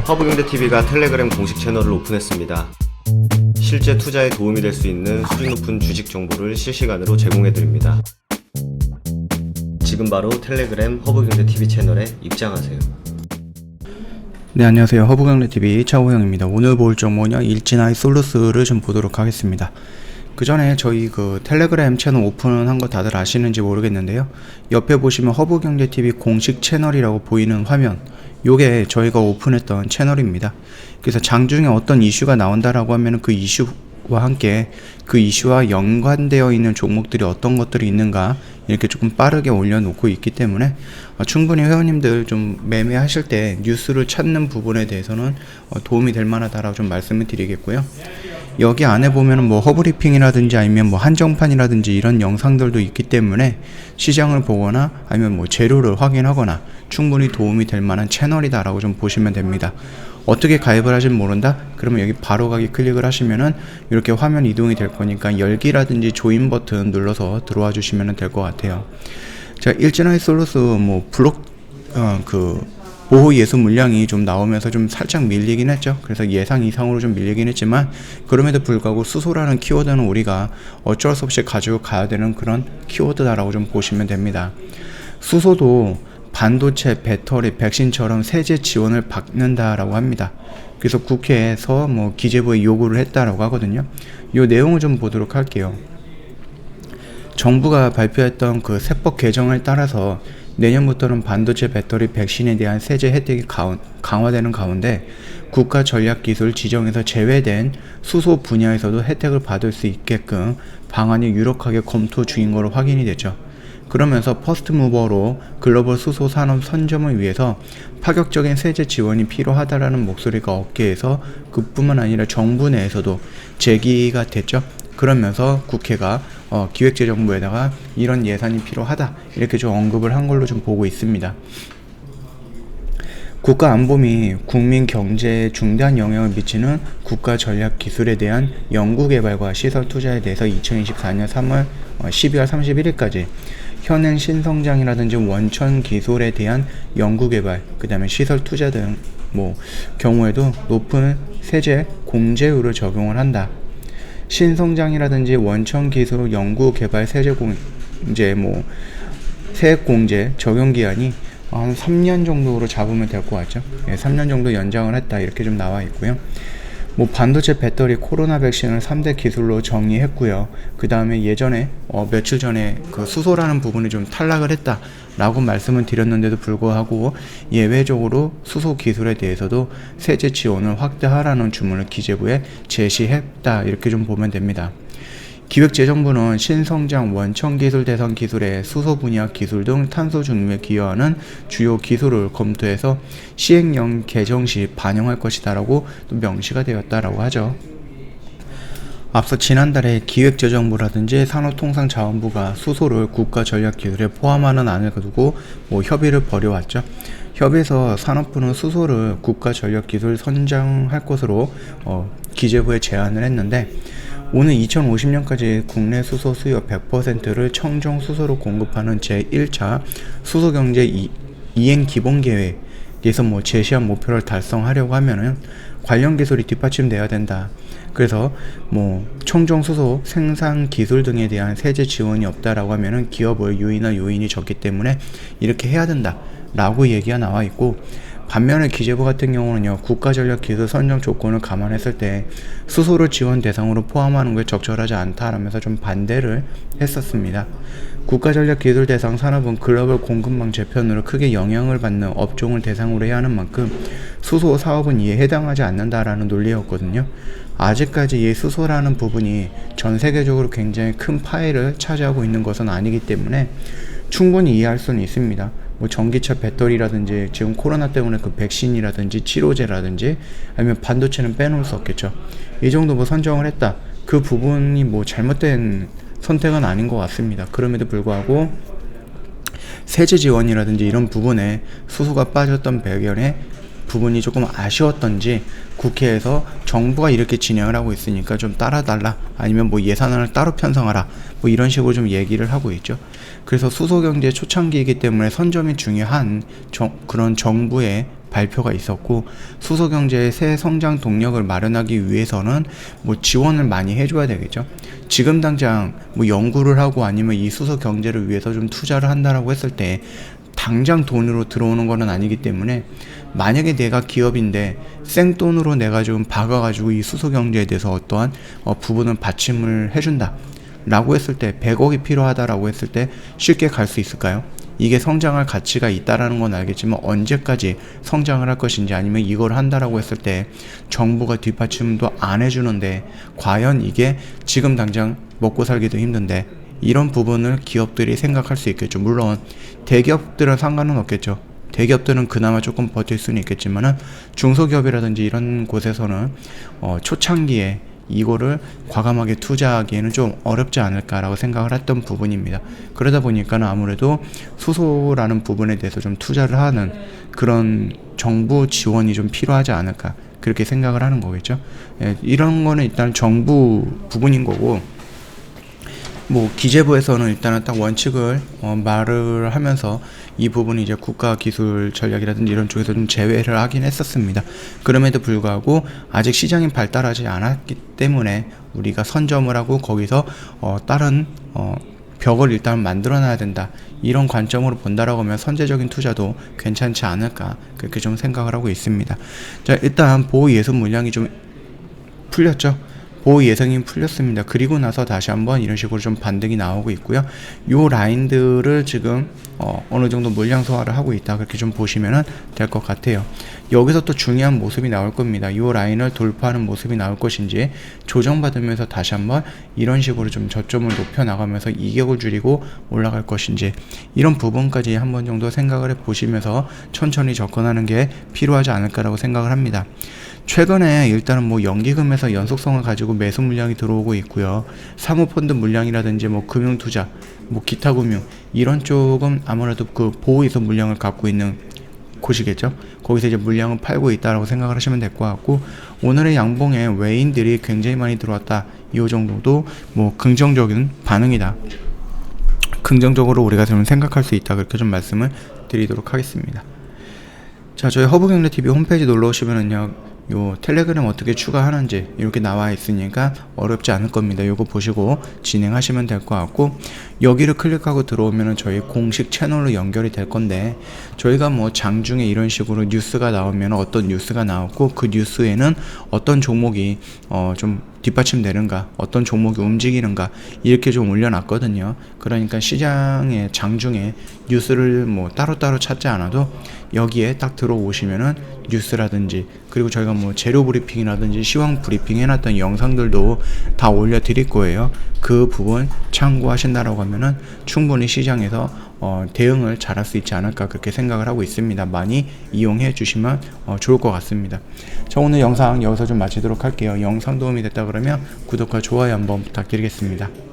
허브경제TV가 텔레그램 공식 채널을 오픈했습니다. 실제 투자에 도움이 될 수 있는 수준 높은 주식 정보를 실시간으로 제공해드립니다. 지금 바로 텔레그램 허브경제TV 채널에 입장하세요. 네, 안녕하세요. 허브경제TV 차호영입니다. 오늘 볼 정보는 일진아이 솔루스를 좀 보도록 하겠습니다. 그 전에 저희 텔레그램 채널 오픈한 거 다들 아시는지 모르겠는데요. 옆에 보시면 허브경제TV 공식 채널이라고 보이는 화면, 요게 저희가 오픈했던 채널입니다. 그래서 장중에 어떤 이슈가 나온다라고 하면 그 이슈와 함께 그 이슈와 연관되어 있는 종목들이 어떤 것들이 있는가 이렇게 조금 빠르게 올려놓고 있기 때문에 충분히 회원님들 좀 매매하실 때 뉴스를 찾는 부분에 대해서는 도움이 될 만하다라고 좀 말씀을 드리겠고요. 여기 안에 보면은 뭐 허브리핑이라든지 아니면 뭐 한정판이라든지 이런 영상들도 있기 때문에 시장을 보거나 아니면 뭐 재료를 확인하거나 충분히 도움이 될 만한 채널이다라고 좀 보시면 됩니다. 어떻게 가입을 하시면 모른다? 그러면 여기 바로 가기 클릭을 하시면은 이렇게 화면 이동이 될 거니까 열기라든지 조인 버튼 눌러서 들어와 주시면 될 것 같아요. 자, 일진아이 솔루스 뭐 블록 보호 예수 물량이 좀 나오면서 좀 살짝 밀리긴 했죠. 그래서 예상 이상으로 좀 밀리긴 했지만 그럼에도 불구하고 수소라는 키워드는 우리가 어쩔 수 없이 가지고 가야 되는 그런 키워드다라고 좀 보시면 됩니다. 수소도 반도체, 배터리, 백신처럼 세제 지원을 받는다라고 합니다. 그래서 국회에서 뭐 기재부에 요구를 했다라고 하거든요. 이 내용을 좀 보도록 할게요. 정부가 발표했던 그 세법 개정을 따라서 내년부터는 반도체, 배터리, 백신에 대한 세제 혜택이 강화되는 가운데 국가 전략기술 지정에서 제외된 수소 분야에서도 혜택을 받을 수 있게끔 방안이 유력하게 검토 중인 것으로 확인이 됐죠. 그러면서 퍼스트 무버로 글로벌 수소 산업 선점을 위해서 파격적인 세제 지원이 필요하다라는 목소리가 업계에서 그뿐만 아니라 정부 내에서도 제기가 됐죠. 그러면서 국회가 기획재정부에다가 이런 예산이 필요하다 이렇게 좀 언급을 한 걸로 좀 보고 있습니다. 국가안보미 국민 경제에 중대한 영향을 미치는 국가 전략 기술에 대한 연구개발과 시설 투자에 대해서 2024년 12월 31일까지 현행 신성장이라든지 원천 기술에 대한 연구개발, 그 다음에 시설 투자 등 경우에도 높은 세제 공제율을 적용을 한다. 신성장이라든지 원천 기술 연구 개발 세제 공제, 세액 공제 적용 기한이 한 3년 정도로 잡으면 될 것 같죠. 3년 정도 연장을 했다 이렇게 좀 나와 있고요. 반도체, 배터리, 코로나 백신을 3대 기술로 정의했고요. 그 다음에 예전에 며칠 전에 그 수소라는 부분이 좀 탈락을 했다라고 말씀을 드렸는데도 불구하고 예외적으로 수소 기술에 대해서도 세제 지원을 확대하라는 주문을 기재부에 제시했다 이렇게 좀 보면 됩니다. 기획재정부는 신성장 원천기술 대상 기술의 수소 분야 기술 등 탄소 중립에 기여하는 주요 기술을 검토해서 시행령 개정 시 반영할 것이다라고 또 명시가 되었다라고 하죠. 앞서 지난달에 기획재정부라든지 산업통상자원부가 수소를 국가전략기술에 포함하는 안을 두고 협의를 벌여왔죠. 협의에서 산업부는 수소를 국가전략기술 선정할 것으로 기재부에 제안을 했는데 오는 2050년까지 국내 수소 수요 100%를 청정 수소로 공급하는 제1차 수소경제 이행 기본계획에서 제시한 목표를 달성하려고 하면은 관련 기술이 뒷받침돼야 된다. 그래서 청정 수소 생산 기술 등에 대한 세제 지원이 없다라고 하면은 기업의 유인할 요인이 적기 때문에 이렇게 해야 된다라고 얘기가 나와 있고, 반면에 기재부 같은 경우는요, 국가전략기술 선정 조건을 감안했을 때 수소를 지원 대상으로 포함하는 게 적절하지 않다라면서 좀 반대를 했었습니다. 국가전략기술 대상 산업은 글로벌 공급망 재편으로 크게 영향을 받는 업종을 대상으로 해야 하는 만큼 수소 사업은 이에 해당하지 않는다라는 논리였거든요. 아직까지 이 수소라는 부분이 전 세계적으로 굉장히 큰 파일을 차지하고 있는 것은 아니기 때문에 충분히 이해할 수는 있습니다. 전기차 배터리라든지 지금 코로나 때문에 그 백신이라든지 치료제라든지 아니면 반도체는 빼놓을 수 없겠죠. 이 정도 선정을 했다. 그 부분이 잘못된 선택은 아닌 것 같습니다. 그럼에도 불구하고 세제 지원이라든지 이런 부분에 수소가 빠졌던 배경에 부분이 조금 아쉬웠던지 국회에서 정부가 이렇게 진행을 하고 있으니까 좀 따라달라, 아니면 예산안을 따로 편성하라, 이런 식으로 좀 얘기를 하고 있죠. 그래서 수소경제 초창기이기 때문에 선점이 중요한 그런 정부의 발표가 있었고, 수소경제의 새 성장 동력을 마련하기 위해서는 뭐 지원을 많이 해줘야 되겠죠. 지금 당장 뭐 연구를 하고 아니면 이 수소경제를 위해서 좀 투자를 한다라고 했을 때 당장 돈으로 들어오는 거는 아니기 때문에, 만약에 내가 기업인데 생돈으로 내가 좀 박아가지고 이 수소경제에 대해서 어떠한 부분을 받침을 해준다 라고 했을 때, 100억이 필요하다라고 했을 때 쉽게 갈 수 있을까요? 이게 성장할 가치가 있다라는 건 알겠지만 언제까지 성장을 할 것인지, 아니면 이걸 한다라고 했을 때 정부가 뒷받침도 안 해주는데 과연 이게 지금 당장 먹고 살기도 힘든데, 이런 부분을 기업들이 생각할 수 있겠죠. 물론 대기업들은 상관은 없겠죠. 대기업들은 그나마 조금 버틸 수는 있겠지만은 중소기업이라든지 이런 곳에서는 초창기에 이거를 과감하게 투자하기에는 좀 어렵지 않을까라고 생각을 했던 부분입니다. 그러다 보니까는 아무래도 수소라는 부분에 대해서 좀 투자를 하는 그런 정부 지원이 좀 필요하지 않을까, 그렇게 생각을 하는 거겠죠. 예, 이런 거는 일단 정부 부분인 거고, 뭐 기재부에서는 일단은 딱 원칙을 말을 하면서 이 부분이 이제 국가 기술 전략이라든지 이런 쪽에서 좀 제외를 하긴 했었습니다. 그럼에도 불구하고 아직 시장이 발달하지 않았기 때문에 우리가 선점을 하고 거기서 다른 벽을 일단 만들어놔야 된다, 이런 관점으로 본다라고 하면 선제적인 투자도 괜찮지 않을까, 그렇게 좀 생각을 하고 있습니다. 자, 일단 보호 예수 물량이 좀 풀렸죠. 보호 예상이 풀렸습니다. 그리고 나서 다시 한번 이런 식으로 좀 반등이 나오고 있고요. 요 라인들을 지금 어느 정도 물량 소화를 하고 있다, 그렇게 좀 보시면 될 것 같아요. 여기서 또 중요한 모습이 나올 겁니다. 요 라인을 돌파하는 모습이 나올 것인지, 조정받으면서 다시 한번 이런 식으로 좀 저점을 높여 나가면서 이격을 줄이고 올라갈 것인지, 이런 부분까지 한번 정도 생각을 해 보시면서 천천히 접근하는 게 필요하지 않을까라고 생각을 합니다. 최근에 일단은 뭐 연기금에서 연속성을 가지고 매수 물량이 들어오고 있고요. 사모펀드 물량이라든지 뭐 금융투자, 뭐 기타 금융, 이런 쪽은 아무래도 그 보호이소 물량을 갖고 있는 곳이겠죠. 거기서 이제 물량을 팔고 있다라고 생각을 하시면 될 것 같고, 오늘의 양봉에 외인들이 굉장히 많이 들어왔다, 이 정도도 뭐 긍정적인 반응이다, 긍정적으로 우리가 좀 생각할 수 있다, 그렇게 좀 말씀을 드리도록 하겠습니다. 자, 저희 허브경제TV 홈페이지 놀러 오시면은요, 요 텔레그램 어떻게 추가하는지 이렇게 나와 있으니까 어렵지 않을 겁니다. 요거 보시고 진행하시면 될 것 같고, 여기를 클릭하고 들어오면은 저희 공식 채널로 연결이 될 건데, 저희가 뭐 장중에 이런 식으로 뉴스가 나오면 어떤 뉴스가 나왔고 그 뉴스에는 어떤 종목이 좀 뒷받침되는가, 어떤 종목이 움직이는가, 이렇게 좀 올려놨거든요. 그러니까 시장의 장중에 뉴스를 뭐 따로따로 찾지 않아도 여기에 딱 들어오시면은 뉴스라든지, 그리고 저희가 뭐 재료 브리핑이라든지 시황 브리핑 해놨던 영상들도 다 올려드릴 거예요. 그 부분 참고하신다라고 하면은 충분히 시장에서 대응을 잘할 수 있지 않을까, 그렇게 생각을 하고 있습니다. 많이 이용해 주시면 좋을 것 같습니다. 자, 오늘 영상 여기서 좀 마치도록 할게요. 영상 도움이 됐다 그러면 구독과 좋아요 한번 부탁드리겠습니다.